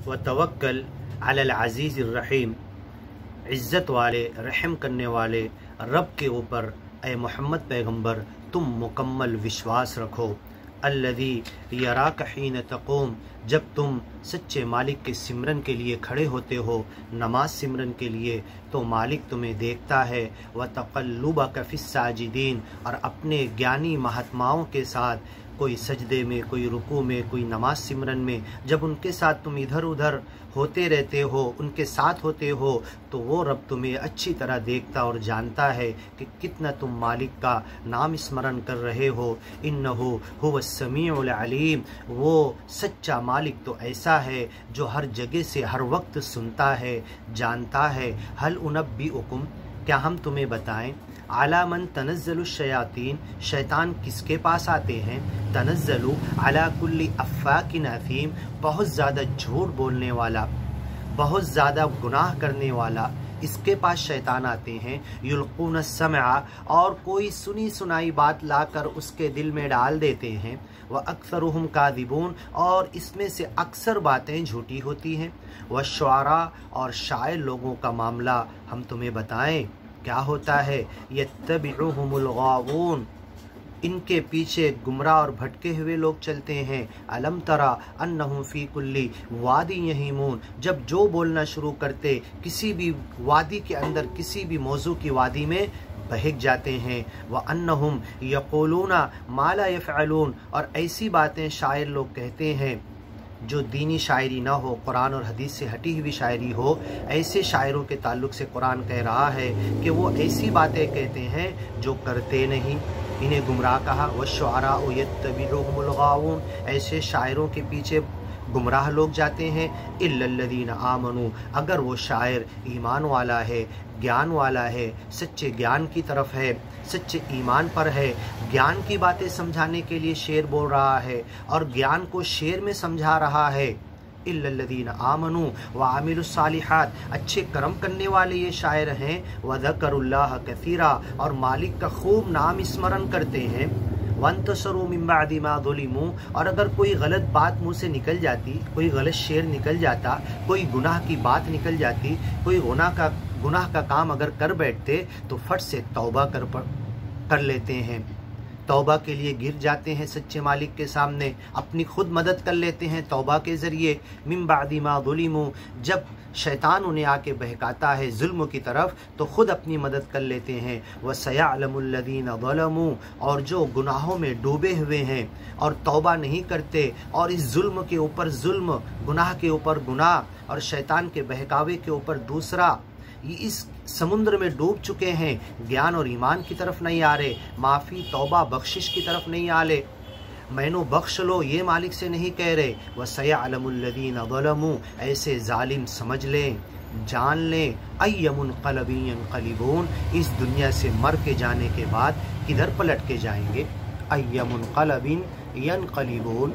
व तवक्कल अलल अज़ीज़ अर्रहीम, इज़्ज़त वाले रहम करने वाले रब के ऊपर ए मोहम्मद पैगंबर तुम मुकम्मल विश्वास रखो। अल्लज़ी यराक हीन तक़ूम, जब तुम सच्चे मालिक के सिमरन के लिए खड़े होते हो, नमाज सिमरन के लिए, तो मालिक तुम्हें देखता है। व तक़ल्लुबक फ़िस्साजिदीन, और अपने ज्ञानी महात्माओं के साथ कोई सजदे में, कोई रुकू में, कोई नमाज सिमरन में, जब उनके साथ तुम इधर उधर होते रहते हो, उनके साथ होते हो, तो वो रब तुम्हें अच्छी तरह देखता और जानता है कि कितना तुम मालिक का नाम स्मरण कर रहे हो। इन्नहु हुवस समीउल अलीम, वो सच्चा मालिक तो ऐसा है जो हर जगह से हर वक्त सुनता है, जानता है। हल उनब्बिउकुम, क्या हम तुम्हें बताएं, अला मन तनज़्ज़लु शयातीन, शैतान किसके पास आते हैं। तनज़्ज़लु अला कुल्ली अफ़्फ़ाकिन असीम, बहुत ज़्यादा झूठ बोलने वाला, बहुत ज़्यादा गुनाह करने वाला, इसके पास शैतान आते हैं। युल्क़ून अस्समअ, और कोई सुनी सुनाई बात लाकर उसके दिल में डाल देते हैं। व अक्सरुहुम काज़िबून, और इसमें से अक्सर बातें झूठी होती हैं। व शुआरा, और शायर लोगों का मामला हम तुम्हें बताएं क्या होता है। यत्तबिउहुमुल गावून, इनके पीछे गुमराह और भटके हुए लोग चलते हैं। अलम तरा अन्नहुम फी कुल्ली वादी यहीमून, जब जो बोलना शुरू करते किसी भी वादी के अंदर, किसी भी मौजू की वादी में बहक जाते हैं। व अन्नहुम यक़ूलूना मा ला यफ़अलून, और ऐसी बातें शायर लोग कहते हैं जो दीनी शायरी ना हो, कुरान और हदीस से हटी हुई शायरी हो। ऐसे शायरों के ताल्लुक़ से कुरान कह रहा है कि वो ऐसी बातें कहते हैं जो करते नहीं, इन्हें गुमराह कहा। व शुआरा यत्तबिउहुमुल गावून, ऐसे शायरों के पीछे गुमराह लोग जाते हैं। इल्लल्लज़ीना आमनू, अगर वो शायर ईमान वाला है, ज्ञान वाला है, सच्चे ज्ञान की तरफ है, सच्चे ईमान पर है, ज्ञान की बातें समझाने के लिए शेर बोल रहा है और ज्ञान को शेर में समझा रहा है। इल्लल्लज़ीना आमनू व आमिलुस्सालिहात, अच्छे कर्म करने वाले ये शायर हैं। व ज़करुल्लाह कसीरा, और मालिक का खूब नाम स्मरण करते हैं। वंतसरू मिन बादि मा ज़ुलिमू, और अगर कोई गलत बात मुँह से निकल जाती, कोई गलत शेर निकल जाता, कोई गुनाह की बात निकल जाती, कोई गुनाह का काम अगर कर बैठते, तो फट से तौबा कर लेते हैं, तौबा के लिए गिर जाते हैं सच्चे मालिक के सामने, अपनी खुद मदद कर लेते हैं तौबा के ज़रिए। मिन बादि मा ज़ुलिमू, जब शैतान उन्हें आके बहकाता है जुल्म की तरफ, तो खुद अपनी मदद कर लेते हैं। व सयअलमुल्लज़ीना ज़लमू, और जो गुनाहों में डूबे हुए हैं और तौबा नहीं करते, और इस जुल्म के ऊपर जुल्म, गुनाह के ऊपर गुनाह, और शैतान के बहकावे के ऊपर दूसरा, ये इस समुद्र में डूब चुके हैं, ज्ञान और ईमान की तरफ नहीं आ रहे, माफ़ी तौबा बख्शिश की तरफ नहीं आ रहे, मैनो बख्श लो ये मालिक से नहीं कह रहे। व सयअलमुल्लज़ीना ज़लमू, ऐसे जालिम समझ लें, जान लें, अय्यमुनक़लबिन यनक़लिबून, इस दुनिया से मर के जाने के बाद किधर पलट के जाएंगे। अय्यमुनक़लबिन यनक़लिबून।